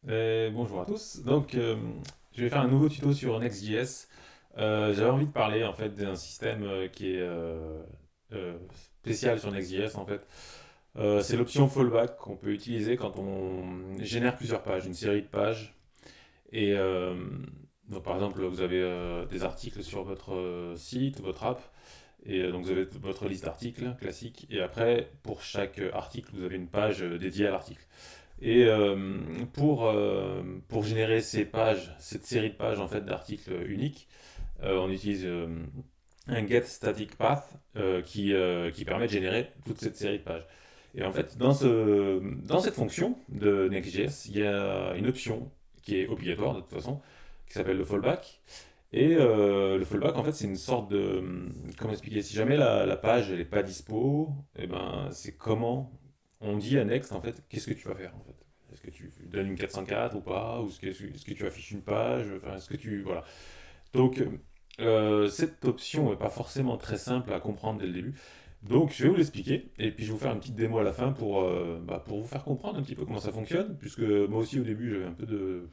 Bonjour à tous. Je vais faire un nouveau tuto sur Next.js. J'avais envie de parler en fait d'un système qui est euh, spécial sur Next.js en fait. C'est l'option fallback qu'on peut utiliser quand on génère plusieurs pages, une série de pages. Et donc par exemple, vous avez des articles sur votre site, votre app, et donc vous avez votre liste d'articles classique. Et après, pour chaque article, vous avez une page dédiée à l'article. Et pour générer ces pages, cette série de pages en fait d'articles uniques, on utilise un get static path qui permet de générer toute cette série de pages. Et en fait, dans cette fonction de Next.js, il y a une option qui est obligatoire de toute façon, qui s'appelle le fallback. Et le fallback, en fait, c'est une sorte de... Comment expliquer? Si jamais la page elle n'est pas dispo, et ben, c'est comment on dit à Next, en fait, qu'est-ce que tu vas faire, en fait. Est-ce que tu donnes une 404 ou pas? Ou est-ce que tu affiches une page? Enfin, est-ce que tu... Voilà. Donc, cette option n'est pas forcément très simple à comprendre dès le début. Donc, je vais vous l'expliquer, et puis je vais vous faire une petite démo à la fin pour vous faire comprendre un petit peu comment ça fonctionne, puisque moi aussi, au début, j'avais un peu de...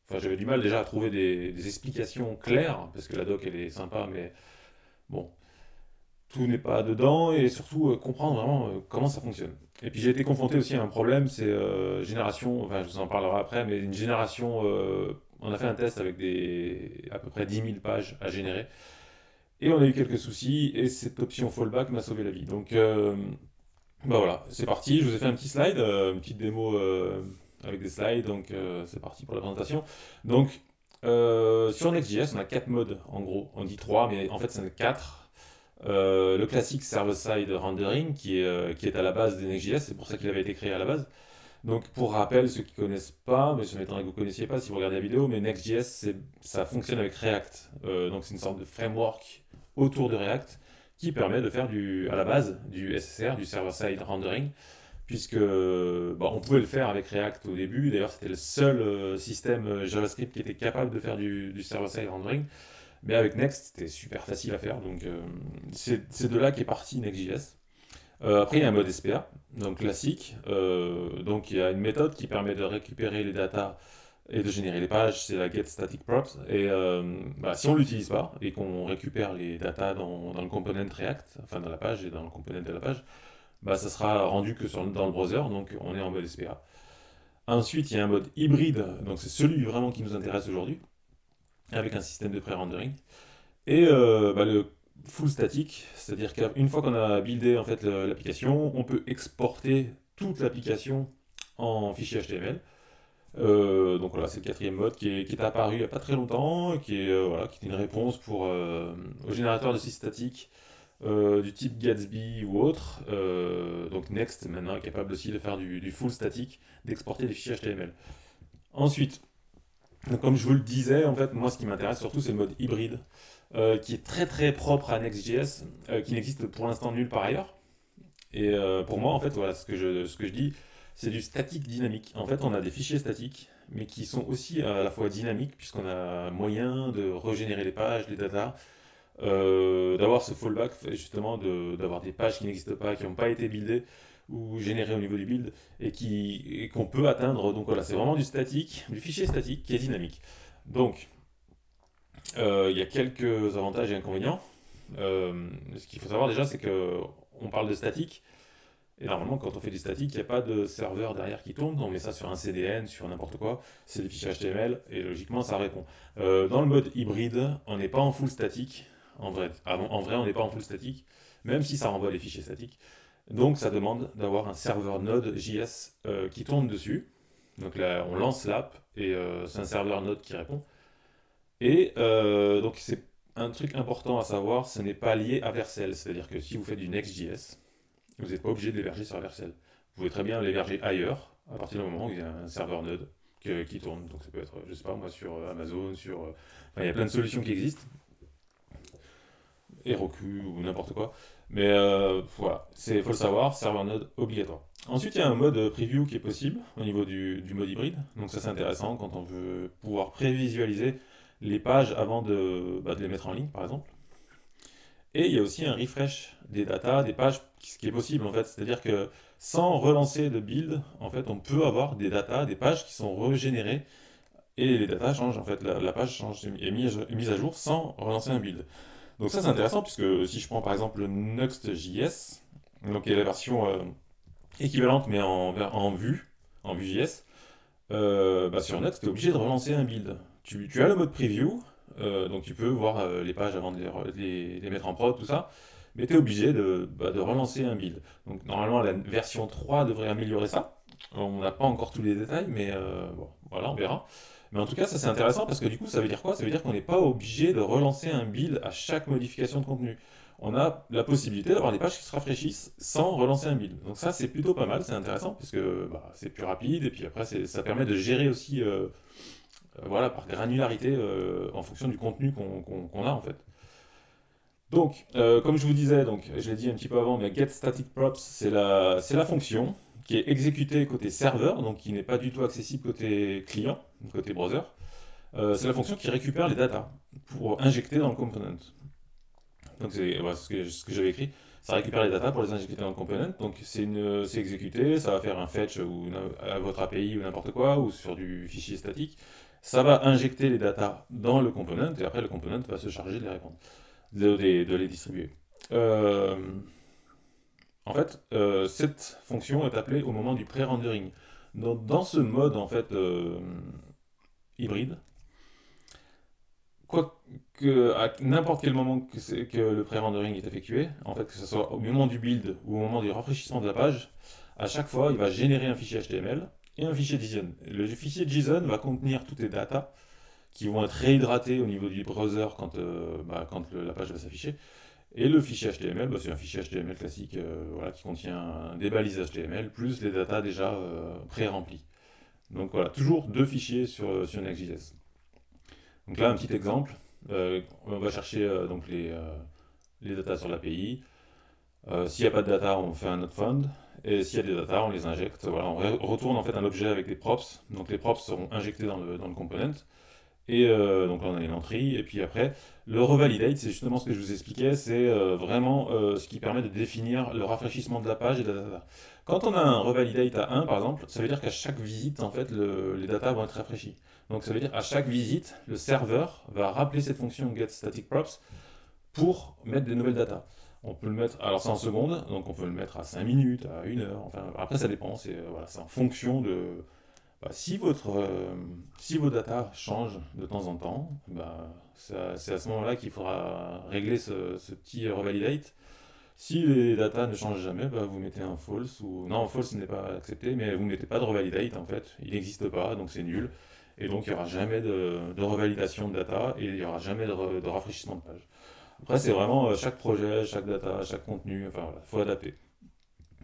Enfin, j'avais du mal déjà à trouver des explications claires, parce que la doc, elle est sympa, mais bon, tout n'est pas dedans, et surtout comprendre vraiment comment ça fonctionne. Et puis j'ai été confronté aussi à un problème, c'est génération, enfin je vous en parlerai après, mais une génération, on a fait un test avec à peu près 10 000 pages à générer, et on a eu quelques soucis, et cette option fallback m'a sauvé la vie. Donc bah voilà, c'est parti, je vous ai fait un petit slide, une petite démo avec des slides, donc c'est parti pour la présentation. Donc sur Next.js, on a 4 modes en gros, on dit 3, mais en fait c'est 4. Le classique server-side rendering qui est à la base de Next.js, c'est pour ça qu'il avait été créé à la base. Donc pour rappel, ceux qui connaissent pas, mais je m'étonnerais que vous connaissiez pas si vous regardez la vidéo, mais Next.js ça fonctionne avec React. Donc c'est une sorte de framework autour de React qui permet de faire à la base du SSR, du server-side rendering, puisque on pouvait le faire avec React au début. D'ailleurs, c'était le seul système JavaScript qui était capable de faire du server-side rendering. Mais avec Next, c'était super facile à faire. Donc, c'est de là qu'est parti Next.js. Après, il y a un mode SPA, donc classique. Donc, il y a une méthode qui permet de récupérer les datas et de générer les pages, c'est la get static props. Et si on ne l'utilise pas et qu'on récupère les datas dans le component React, enfin dans la page et dans le component de la page, ça sera rendu que dans le browser, donc on est en mode SPA. Ensuite, il y a un mode hybride, donc c'est celui vraiment qui nous intéresse aujourd'hui, avec un système de pré-rendering. Et le full static, c'est-à-dire qu'une fois qu'on a buildé en fait l'application, on peut exporter toute l'application en fichier HTML. Donc voilà, c'est le quatrième mode qui est apparu il n'y a pas très longtemps, qui est une réponse au générateur de sites statiques du type Gatsby ou autre. Donc Next maintenant est capable aussi de faire du full static, d'exporter des fichiers HTML. Ensuite, donc, comme je vous le disais, en fait, moi ce qui m'intéresse surtout c'est le mode hybride, qui est très très propre à Next.js, qui n'existe pour l'instant nulle part ailleurs. Et pour moi, en fait, voilà, ce que je dis, c'est du statique dynamique. En fait, on a des fichiers statiques, mais qui sont aussi à la fois dynamiques, puisqu'on a moyen de régénérer les pages, les datas, d'avoir ce fallback, justement, d'avoir des pages qui n'existent pas, qui n'ont pas été buildées ou générées au niveau du build, et qu'on peut atteindre. Donc voilà, c'est vraiment du statique, du fichier statique qui est dynamique. Donc, il y a quelques avantages et inconvénients. Ce qu'il faut savoir déjà, c'est que on parle de statique, et normalement, quand on fait du statique, il n'y a pas de serveur derrière qui tourne. On met ça sur un CDN, sur n'importe quoi. C'est des fichiers HTML et logiquement, ça répond. Dans le mode hybride, on n'est pas en full statique. En vrai, on n'est pas en full statique, même si ça renvoie les fichiers statiques. Donc, ça demande d'avoir un serveur Node.js qui tourne dessus. Donc là, on lance l'app et c'est un serveur Node qui répond. Et donc, c'est un truc important à savoir, ce n'est pas lié à Vercel. C'est-à-dire que si vous faites du Next.js, vous n'êtes pas obligé de l'héberger sur Vercel. Vous pouvez très bien l'héberger ailleurs, à partir du moment où il y a un serveur Node qui tourne. Donc ça peut être, je sais pas moi, sur Amazon, enfin, il y a plein de solutions qui existent, Heroku ou n'importe quoi. Mais voilà, faut le savoir, serveur Node obligatoire. Ensuite, il y a un mode preview qui est possible au niveau du mode hybride. Donc ça c'est intéressant quand on veut pouvoir prévisualiser les pages avant de les mettre en ligne, par exemple. Et il y a aussi un refresh des datas, des pages, ce qui est possible en fait. C'est-à-dire que sans relancer de build, en fait, on peut avoir des datas, des pages qui sont régénérées et les datas changent. En fait, la page change, est mise à jour sans relancer un build. Donc ça, c'est intéressant puisque si je prends par exemple le Next.js, donc qui est la version équivalente mais en vue, en Vue.js, bah, sur Next, tu es obligé de relancer un build. Tu as le mode preview, donc tu peux voir les pages avant de les mettre en prod, tout ça, mais tu es obligé de relancer un build. Donc normalement, la version 3 devrait améliorer ça. On n'a pas encore tous les détails, mais bon, voilà, on verra. Mais en tout cas, ça c'est intéressant parce que du coup, ça veut dire quoi? Ça veut dire qu'on n'est pas obligé de relancer un build à chaque modification de contenu. On a la possibilité d'avoir des pages qui se rafraîchissent sans relancer un build. Donc ça, c'est plutôt pas mal, c'est intéressant puisque bah, c'est plus rapide et puis après, ça permet de gérer aussi voilà, par granularité en fonction du contenu qu'on a en fait. Donc, comme je vous disais, donc, je l'ai dit un petit peu avant, mais getStaticProps, c'est la fonction qui est exécutée côté serveur, donc qui n'est pas du tout accessible côté client, côté browser. C'est la fonction qui récupère les datas pour injecter dans le component. Donc c'est voilà, ce que j'avais écrit. Ça récupère les datas pour les injecter dans le component. Donc c'est exécuté, ça va faire un fetch à votre API ou n'importe quoi, ou sur du fichier statique. Ça va injecter les datas dans le component et après le component va se charger de les répondre, de les distribuer. Euh, En fait, cette fonction est appelée au moment du pré-rendering. Dans ce mode en fait hybride, quoi que à n'importe quel moment que le pré-rendering est effectué, en fait que ce soit au moment du build ou au moment du rafraîchissement de la page, à chaque fois il va générer un fichier HTML et un fichier JSON. Le fichier JSON va contenir toutes les datas qui vont être réhydratées au niveau du browser quand la page va s'afficher. Et le fichier HTML, bah, c'est un fichier HTML classique voilà, qui contient des balises HTML plus les datas déjà pré-remplies. Donc voilà, toujours deux fichiers sur Next.js. Donc là, un petit exemple. On va chercher donc les datas sur l'API. S'il n'y a pas de data, on fait un not found. Et s'il y a des data, on les injecte. Voilà, on retourne en fait un objet avec des props. Donc les props seront injectés dans le component. Et donc là, on a une entrée. Et puis après, le revalidate, c'est justement ce que je vous expliquais. C'est vraiment ce qui permet de définir le rafraîchissement de la page et de la data. Quand on a un revalidate à 1, par exemple, ça veut dire qu'à chaque visite, en fait, les datas vont être rafraîchies. Donc ça veut dire qu'à chaque visite, le serveur va rappeler cette fonction getStaticProps pour mettre des nouvelles datas. On peut le mettre, alors c'est en secondes, donc on peut le mettre à 5 minutes, à 1 heure, enfin après ça dépend, voilà, c'est en fonction de, bah, si vos datas changent de temps en temps, bah, c'est à ce moment-là qu'il faudra régler ce petit revalidate. Si les datas ne changent jamais, bah, vous mettez un false ou non, false n'est pas accepté, mais vous ne mettez pas de revalidate en fait, il n'existe pas, donc c'est nul. Et donc il n'y aura jamais de revalidation de data et il n'y aura jamais de rafraîchissement de page. Après, c'est vraiment chaque projet, chaque data, chaque contenu, enfin voilà, il faut adapter.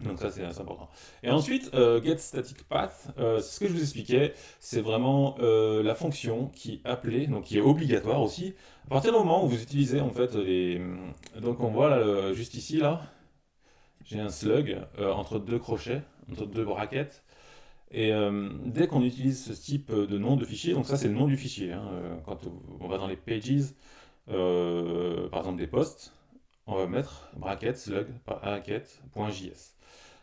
Donc ça, c'est assez important. Et ensuite, getStaticPath, c'est ce que je vous expliquais, c'est vraiment la fonction qui est appelée, donc qui est obligatoire aussi. À partir du moment où vous utilisez en fait les... Donc on voit là, juste ici, là, j'ai un slug entre deux crochets, entre deux brackets. Et dès qu'on utilise ce type de nom de fichier, donc ça c'est le nom du fichier, hein, quand on va dans les pages, par exemple des posts, on va mettre bracket slug bracket.js.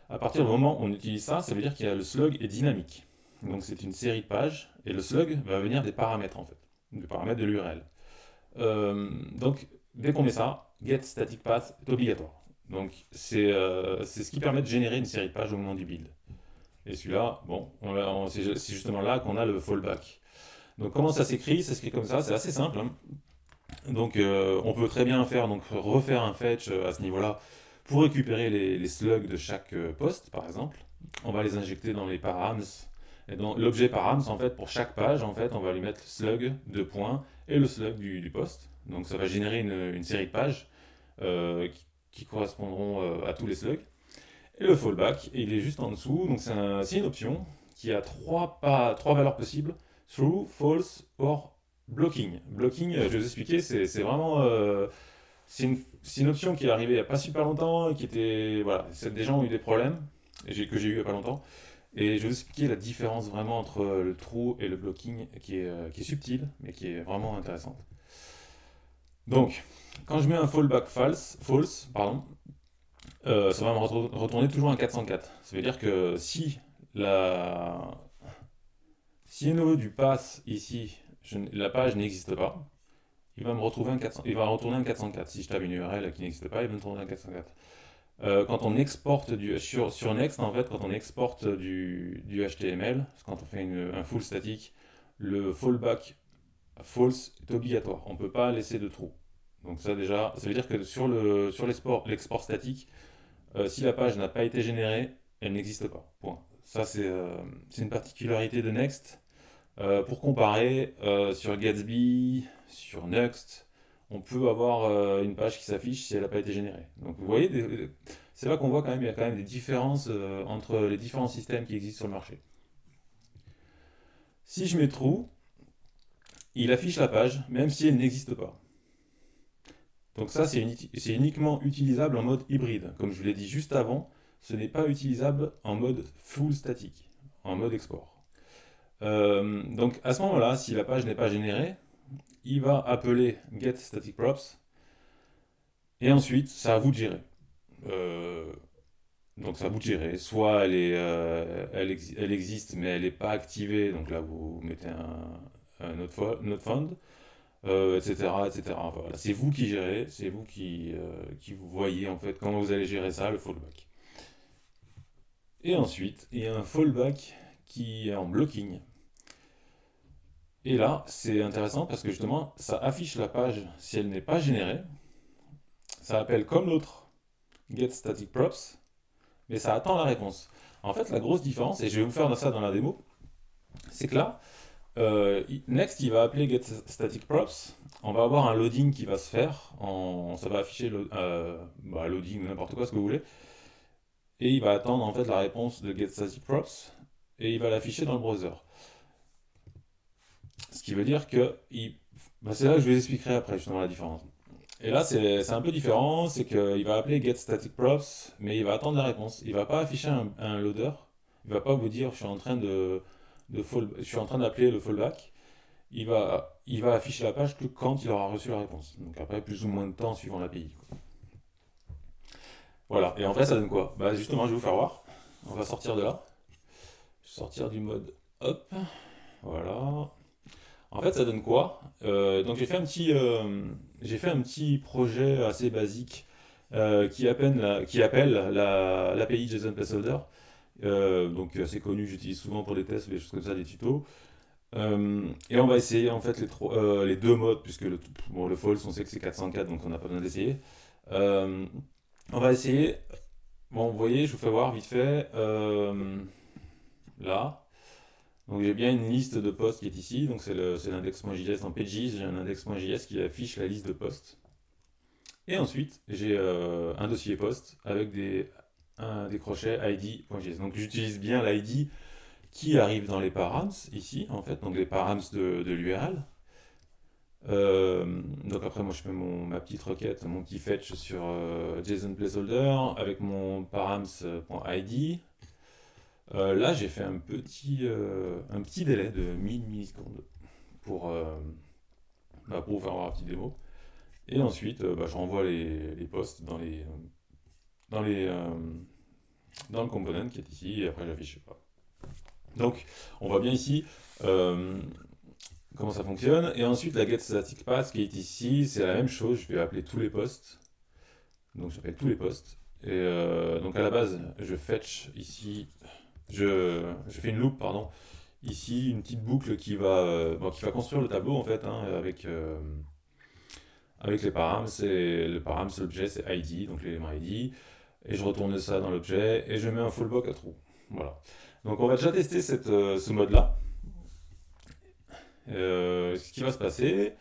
À partir du moment où on utilise ça, ça veut dire que le slug est dynamique. Donc c'est une série de pages et le slug va venir des paramètres en fait, des paramètres de l'URL. Donc dès qu'on met ça, getStaticPath est obligatoire. Donc c'est ce qui permet de générer une série de pages au moment du build. Et celui-là, bon, c'est justement là qu'on a le fallback. Donc comment ça s'écrit? Ça s'écrit comme ça, c'est assez simple, hein. Donc on peut très bien faire donc refaire un fetch à ce niveau-là pour récupérer les slugs de chaque poste, par exemple. On va les injecter dans les params. Et dans l'objet params, en fait, pour chaque page, en fait, on va lui mettre slug, deux points, et le slug du poste. Donc ça va générer une série de pages qui correspondront à tous les slugs. Et le fallback, il est juste en dessous. Donc c'est une option qui a trois valeurs possibles: true, false or blocking. Blocking, je vais vous expliquer, c'est vraiment c'est une option qui est arrivée il n'y a pas super longtemps et qui était voilà, des gens ont eu des problèmes que j'ai eu il n'y a pas longtemps. Et je vais vous expliquer la différence vraiment entre le true et le blocking qui est subtile mais qui est vraiment intéressante. Donc, quand je mets un fallback false, pardon, ça va me retourner toujours un 404. Ça veut dire que la, si au niveau du pass ici, la page n'existe pas, il va me retrouver un 400, il va retourner un 404. Si je tape une URL qui n'existe pas, il va me retourner un 404. Quand on exporte sur Next, en fait, quand on exporte du HTML, quand on fait un full statique, le fallback false est obligatoire. On ne peut pas laisser de trou. Donc ça déjà, ça veut dire que sur l'export statique, si la page n'a pas été générée, elle n'existe pas. Point. Ça c'est une particularité de Next. Pour comparer, sur Gatsby, sur Next, on peut avoir une page qui s'affiche si elle n'a pas été générée. Donc vous voyez, c'est là qu'on voit quand même, il y a quand même des différences entre les différents systèmes qui existent sur le marché. Si je mets true, il affiche la page, même si elle n'existe pas. Donc ça, c'est uniquement utilisable en mode hybride. Comme je vous l'ai dit juste avant, ce n'est pas utilisable en mode full statique, en mode export. Donc à ce moment-là, si la page n'est pas générée, il va appeler getStaticProps et ensuite, c'est à vous de gérer. Euh, donc c'est à vous de gérer. Soit elle existe mais elle n'est pas activée, donc là vous mettez un not found, etc., etc. Voilà. C'est vous qui gérez, c'est vous qui vous voyez en fait comment vous allez gérer ça, le fallback. Et ensuite, il y a un fallback qui est en blocking. Et là, c'est intéressant parce que justement, ça affiche la page si elle n'est pas générée. Ça appelle comme l'autre getStaticProps, mais ça attend la réponse. En fait, la grosse différence, et je vais vous faire ça dans la démo, c'est que là, Next, il va appeler getStaticProps. On va avoir un loading qui va se faire. Ça va afficher loading, n'importe quoi, ce que vous voulez. Et il va attendre en fait la réponse de getStaticProps et il va l'afficher dans le browser. Ce qui veut dire que c'est là que je vous expliquerai après justement la différence. Et là, c'est un peu différent, c'est qu'il va appeler getStaticProps, mais il va attendre la réponse. Il va pas afficher un loader. Il va pas vous dire je suis en train je suis en train d'appeler le fallback. Il va afficher la page que quand il aura reçu la réponse. Donc après, plus ou moins de temps suivant l'API. Voilà. Et en fait, ça donne quoi? Bah justement, je vais vous faire voir. On va sortir de là. Sortir du mode hop. Voilà. En fait, ça donne quoi? Donc j'ai fait un petit projet assez basique qui appelle l'API JSON Placeholder. Donc assez connu, j'utilise souvent pour des tests ou des choses comme ça, des tutos. Et on va essayer en fait les deux modes, puisque le false on sait que c'est 404, donc on n'a pas besoin d'essayer. Euh, on va essayer, bon vous voyez, je vous fais voir vite fait, là. Donc j'ai bien une liste de posts qui est ici, donc c'est l'index.js en pages, j'ai un index.js qui affiche la liste de posts. Et ensuite j'ai un dossier post avec des crochets id.js. Donc j'utilise bien l'id qui arrive dans les params ici, en fait, donc les params de l'URL. Donc après moi je fais ma petite requête, mon petit fetch sur JSON placeholder avec mon params.id. Là, j'ai fait un petit délai de 1000 millisecondes pour, pour vous faire voir la petite démo. Et ensuite, je renvoie les posts dans, les, euh, dans le component qui est ici, et après j'affiche pas. Donc, on voit bien ici comment ça fonctionne. Et ensuite, la getStaticPath qui est ici, c'est la même chose. Je vais appeler tous les posts. Donc, j'appelle tous les posts. Et donc, à la base, je fetch ici, je fais une loop, pardon, ici une petite boucle qui va construire le tableau en fait hein, avec les params. Le params, l'objet c'est id, donc l'élément id, et je retourne ça dans l'objet et je mets un fallback à true. Voilà. Donc on va déjà tester ce mode là. Ce qui va se passer,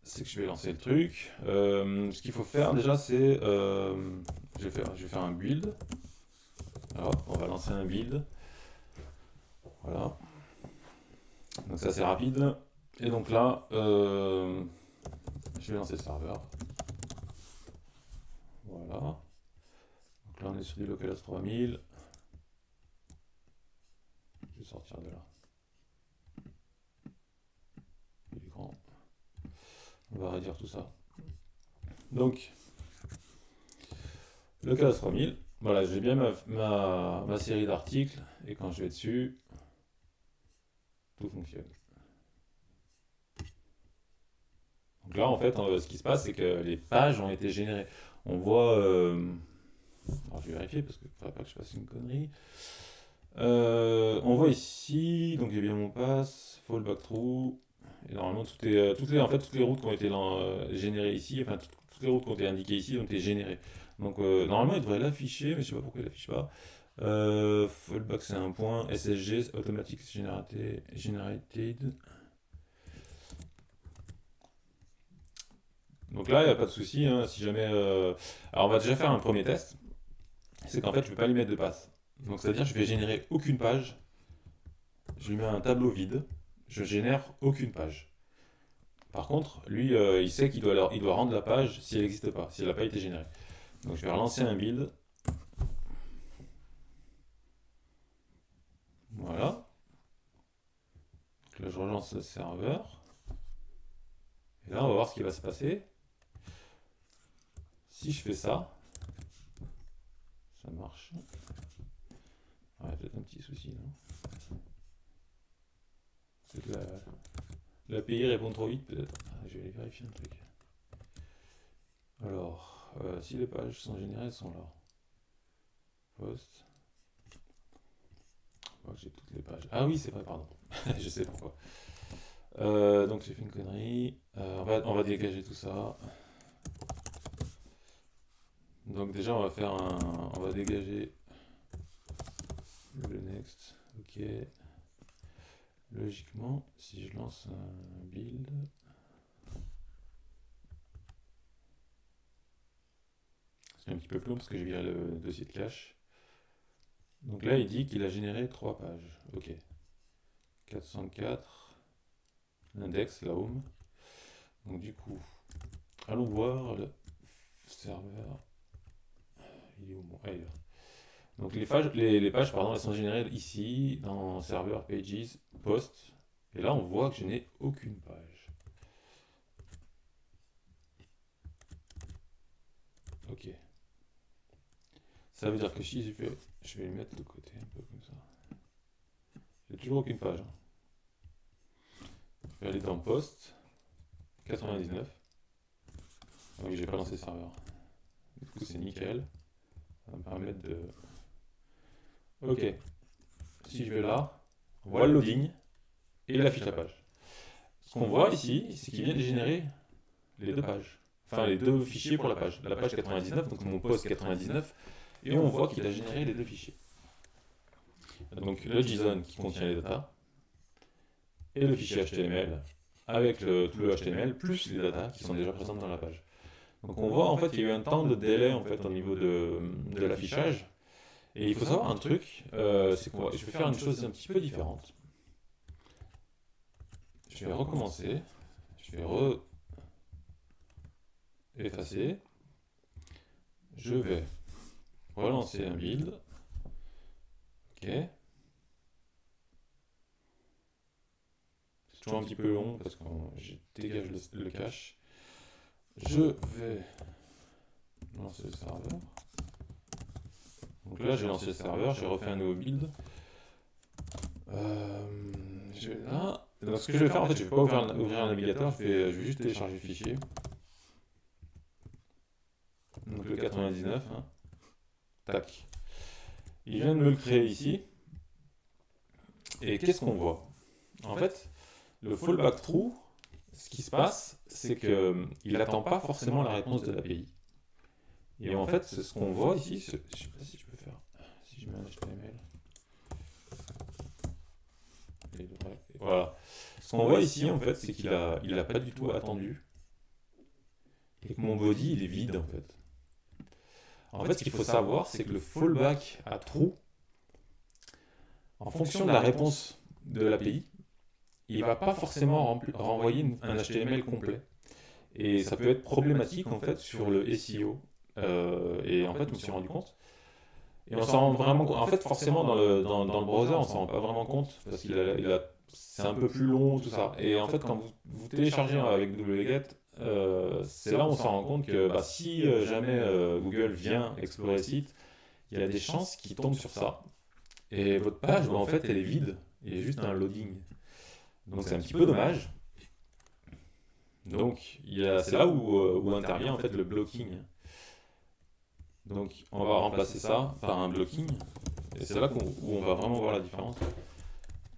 c'est que je vais lancer le truc. Ce qu'il faut faire déjà, c'est je vais faire un build. Alors, on va lancer un build. Voilà. Donc ça c'est rapide. Et donc là, je vais lancer le serveur. Voilà. Donc là on est sur du localhost 3000. Je vais sortir de là. L'écran. On va réduire tout ça. Donc, le cas 3000, voilà, j'ai bien ma série d'articles, et quand je vais dessus, tout fonctionne. Donc là, en fait, ce qui se passe, c'est que les pages ont été générées. On voit... alors, je vais vérifier, parce qu'il ne faudrait pas que je fasse une connerie. On voit ici, donc j'ai bien mon pass, fallback true, et normalement toutes les routes qui ont été générées ici, enfin toutes les routes qui ont été indiquées ici ont été générées. Donc normalement il devrait l'afficher, mais je sais pas pourquoi il l'affiche pas. Fallback c'est un point, SSG, Automatic Generated. Donc là il n'y a pas de souci, hein, si jamais... Alors on va déjà faire un premier test, c'est qu'en fait je ne vais pas lui mettre de passe. Donc c'est-à-dire je vais générer aucune page. Je lui mets un tableau vide, je génère aucune page. Par contre, lui, il sait il doit rendre la page si elle n'existe pas, si elle n'a pas été générée. Donc je vais relancer un build. Voilà. Donc là, je relance le serveur. Et là, on va voir ce qui va se passer. Si je fais ça, ça marche. Ah, peut-être un petit souci, non? Peut-être l'API répond trop vite, peut-être. Ah, je vais aller vérifier un truc. Alors, si les pages sont générées, elles sont là. Post. Oh, j'ai toutes les pages. Ah oui, c'est vrai, pardon. Je sais pourquoi. Donc j'ai fait une connerie. On va dégager tout ça. Donc déjà, on va dégager le next. Ok. Logiquement, si je lance un build, c'est un petit peu plus long parce que j'ai viré le dossier de cache. Donc là, il dit qu'il a généré 3 pages. Ok. 404, l'index, la home. Donc du coup, allons voir le serveur. Il est où mon... Ah, il est là. Donc les pages, pardon, elles sont générées ici, dans serveur pages, post. Et là, on voit que je n'ai aucune page. Ok. Ça veut dire que si je vais le mettre de côté un peu comme ça. J'ai toujours aucune page. Je vais aller dans post, 99. Ah oui, j'ai pas lancé le serveur. Du coup, c'est nickel. Ça va me permettre de... Ok. Si je vais là, on voit le loading et il affiche la page. Ce qu'on voit ici, c'est qu'il vient de générer les 2 pages. Enfin, les 2 fichiers pour la page. La page 99, donc mon post 99, et on voit qu'il a généré les 2 fichiers. Donc le JSON qui contient les datas, et le fichier HTML, avec tout le HTML, plus les datas qui sont déjà présentes dans la page. Donc on voit en fait qu'il y a eu un temps de délai en fait, au niveau de l'affichage. Et il faut savoir un truc, c'est que je vais faire une chose un petit peu différente. Je vais recommencer, je vais effacer, je vais relancer un build, ok. C'est toujours un petit peu long parce que je dégage le cache. Je vais lancer le serveur. Donc là, j'ai lancé le serveur, j'ai refait un nouveau build. Je vais là. Donc ce que je vais faire, en fait, je ne vais pas ouvrir un navigateur, je vais juste télécharger le fichier. Donc le 99, hein. Tac. Il vient de me le créer ici. Et qu'est-ce qu'on voit? En fait, le fallback true, ce qui se passe, c'est qu'il n'attend pas forcément la réponse de l'API. Et en fait, c'est ce qu'on voit ici. Je ne sais pas si je peux faire. Si je mets un HTML. Voilà. Ce qu'on voit ici, en fait, c'est qu'il a pas du tout attendu. Et que mon body, il est vide, en fait. En fait, ce qu'il faut savoir, c'est que le fallback à true, en fonction de la réponse de l'API, il ne va pas forcément renvoyer un HTML complet. Et ça peut être problématique, en fait, sur le SEO. Et en fait, je me suis rendu compte Et on s'en rend vraiment compte. En fait, forcément, dans le browser, on s'en rend pas vraiment compte parce c'est un peu plus long, tout ça. Et en fait, quand vous téléchargez avec wget, c'est là où on s'en rend compte que bah, si jamais Google vient explorer le site, il y a des chances qu'il tombe sur ça. Et votre page, bah, en fait, elle est vide. Il y a juste un loading. Donc c'est un petit peu dommage. Donc c'est là où intervient en fait le blocking. Donc on va remplacer ça par un blocking. Et c'est là où on va vraiment voir la différence.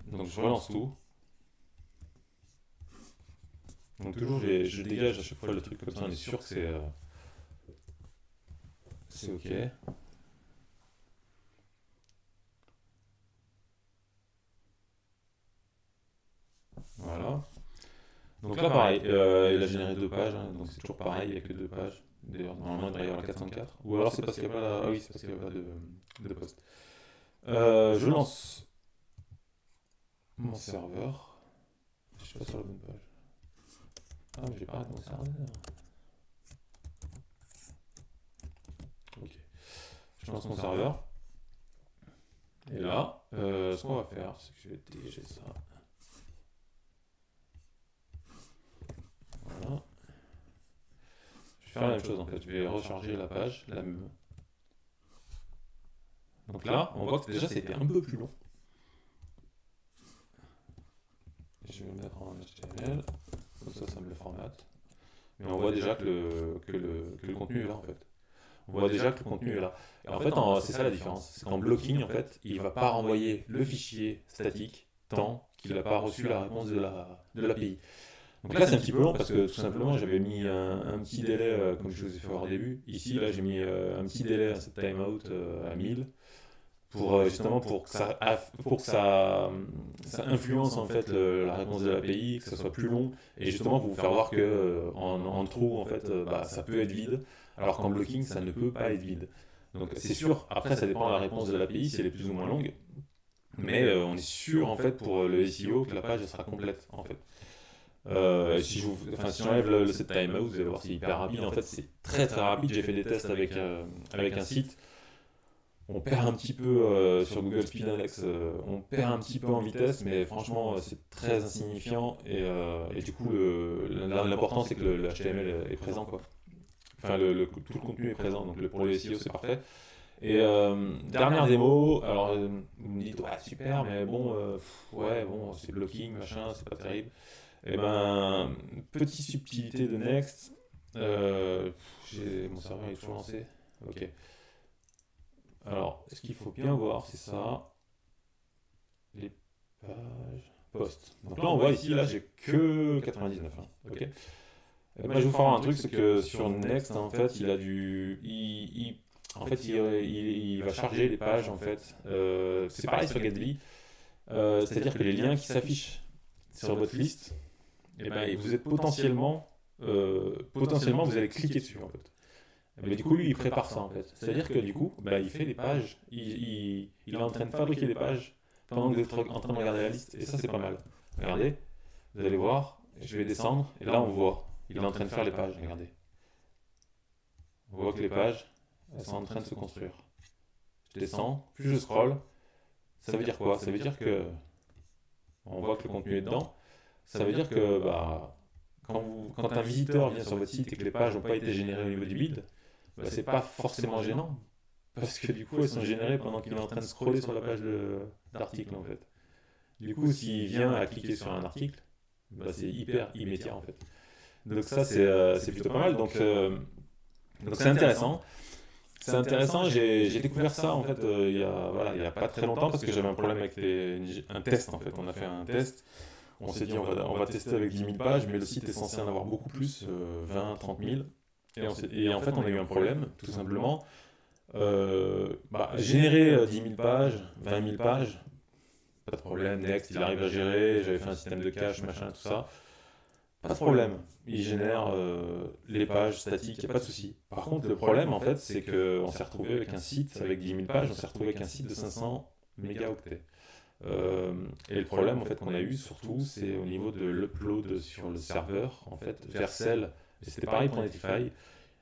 Donc je relance tout. Donc toujours je dégage à chaque fois le truc comme ça, on est sûr que c'est OK. Voilà. Donc là pareil, il a généré deux pages, hein, donc c'est toujours pareil, il n'y a que deux pages. D'ailleurs, normalement il devrait y avoir la 404. Ou alors c'est parce qu'il n'y a pas Ah oui, c'est parce qu'il n'y a pas de poste. Je lance mon serveur. Je suis pas sur la bonne page. Ah mais j'ai pas arrêté mon serveur. Ok. Je lance mon serveur. Et là, ce qu'on va faire, c'est que je vais dégager ça. Voilà. Je vais faire la même chose en fait. Je vais recharger la page, la même. Donc là, on voit que déjà c'était un peu plus long. Je vais le mettre en HTML. Comme ça me le formate. Mais on voit déjà que le contenu est là en fait. On voit déjà que le contenu est là. Et en fait, c'est ça la différence. C'est qu'en blocking, en fait, il ne va pas renvoyer le fichier statique tant qu'il n'a pas reçu la réponse de l'API. Donc là, c'est un petit peu long parce que tout simplement, j'avais mis un petit délai, comme je vous ai fait voir au début. Ici, là, j'ai mis un petit délai à cette timeout à 1000 pour justement ça influence en fait la réponse de l'API, que ça soit plus long et justement pour vous faire voir que en true en fait bah, ça peut être vide alors qu'en blocking ça ne peut pas être vide. Donc c'est sûr, après ça dépend de la réponse de l'API si elle est plus ou moins longue, mais on est sûr en fait pour le SEO que la page elle sera complète en fait. Si j'enlève le set timeout, vous allez voir c'est hyper rapide. En fait c'est très très rapide. J'ai fait des tests avec un site. On perd un petit peu sur Google Speed Index, on perd un petit peu en vitesse, mais franchement c'est très insignifiant et du coup l'important c'est que le HTML est présent quoi. Enfin tout le contenu est présent, donc pour le SEO c'est parfait. Et dernière démo, alors vous me dites ouais super, mais bon ouais bon c'est blocking machin, c'est pas terrible. Et ben petite subtilité de Next, mon serveur est toujours lancé, ok. Alors, ce qu'il faut bien voir, c'est ça. Les pages post. Donc là, on voit ici, là, j'ai que 99. Hein. Ok. Et ben, je vais vous faire un truc, c'est que sur Next, en fait, il a du. En fait, il va charger les pages, en fait. C'est pareil sur Getly. C'est-à-dire que les liens qui s'affichent sur votre liste, et ben, vous êtes potentiellement, vous allez cliquer dessus, en fait. Mais du coup, lui, il prépare ça en fait. C'est-à-dire que du coup, bah, il fait des pages, il est en train de fabriquer des pages pendant que vous êtes en train de regarder la liste. Et ça, c'est pas mal. Regardez, vous allez voir, je vais descendre, et là, on voit, il est en train de faire les pages. Regardez. On voit que les pages, elles sont en train de se construire. Je descends, plus je scroll. Ça veut dire quoi? Ça veut dire que on voit que le contenu est dedans. Ça veut dire que bah, quand un visiteur vient sur votre site et que les pages n'ont pas été générées au niveau du build, bah, c'est pas forcément gênant. Parce que du coup, elles sont générées pendant qu'il est en train de scroller sur la page d'article en fait. Du coup, s'il vient à cliquer sur un article, bah, c'est hyper immédiat en fait. Donc ça, c'est plutôt pas mal. Donc c'est intéressant. C'est intéressant, j'ai découvert ça en fait il y a pas très longtemps parce que j'avais un problème avec un test en fait. On a fait un test, on s'est dit on va tester avec 10 000 pages, mais le site est censé en avoir beaucoup plus, 20, 30 000. Et en fait, on a eu un problème, tout simplement. Générer 10 000 pages, 20 000 pages, pas de problème. Next, il arrive à gérer. J'avais fait un système de cache, machin, tout ça. Pas de problème. Il génère les pages statiques, il n'y a pas de souci. Par contre, le problème, en fait, c'est qu'on s'est retrouvé avec un site avec 10 000 pages, on s'est retrouvé avec un site de 500 mégaoctets. Et le problème, en fait, qu'on a eu surtout, c'est au niveau de l'upload sur le serveur, en fait, Vercel. Et c'était pareil pour Netlify.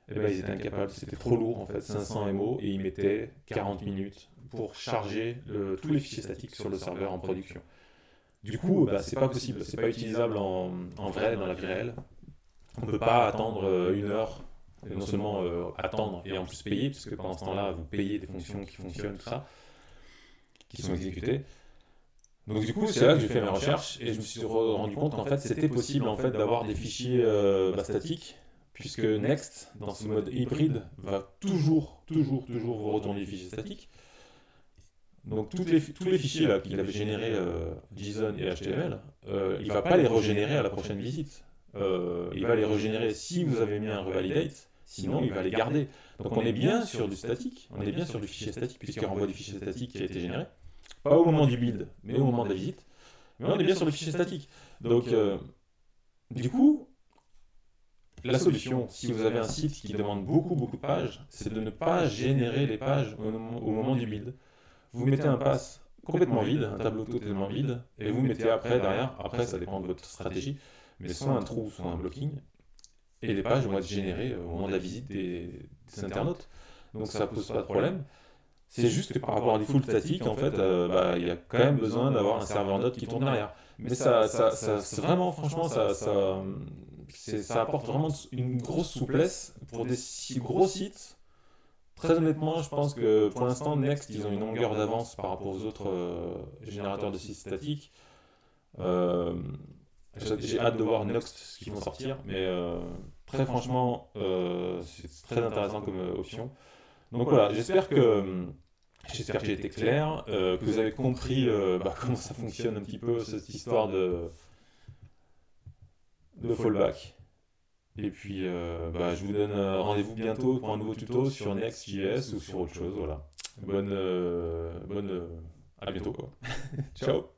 et ben, ils étaient incapables, c'était trop lourd en fait, 500 MO, et ils mettaient 40 minutes pour charger tous les fichiers statiques sur le serveur en production. Du coup, bah, c'est pas possible, c'est pas utilisable en vrai, dans la vie réelle. On peut pas attendre 1 heure, et non seulement attendre et en plus payer, parce que pendant ce temps-là, vous payez des fonctions qui fonctionnent, tout ça, qui sont exécutées. Donc du coup, c'est là que j'ai fait mes recherches et je me suis rendu compte qu'en fait, c'était possible en fait d'avoir des fichiers statiques, puisque Next, dans ce mode hybride, va toujours vous retourner des fichiers statiques. Donc tous les fichiers là qu'il avait générés, JSON et HTML, il ne va pas les régénérer à la prochaine visite. Il va les régénérer si vous avez mis un revalidate, sinon il va les garder. Donc on est bien sur du statique, on est bien sur du fichier statique, puisqu'il renvoie du fichier statique qui a été généré. Pas au moment du build, mais au moment de la visite. Mais on est bien sur le fichier statique. Donc, du coup, la solution, si vous avez un site qui demande beaucoup de pages, c'est de ne pas générer les pages au moment du build. Vous mettez un pass complètement vide, un tableau totalement vide, et vous mettez derrière, après ça dépend de votre stratégie, mais soit un trou, soit un blocking, et les pages vont être générées au moment de la visite des internautes. Donc ça pose pas de problème. C'est juste que par rapport à des full statiques, en fait, bah, il y a quand même besoin d'avoir un serveur node qui tourne derrière. Mais c'est vraiment, franchement, ça apporte vraiment une grosse souplesse pour des si gros sites. Très honnêtement, je pense que pour l'instant, Next, ils ont une longueur d'avance par rapport aux autres générateurs de sites statiques. Euh, j'ai hâte de voir Next ce qu'ils vont sortir, mais très franchement, c'est très intéressant comme option. Donc voilà, j'espère que j'ai été clair, que vous avez compris bah, comment ça fonctionne un petit peu cette histoire de fallback. Et puis, bah, je vous donne rendez-vous bientôt pour un nouveau tuto sur Next.js ou sur autre chose. Voilà. À bientôt quoi. Ciao.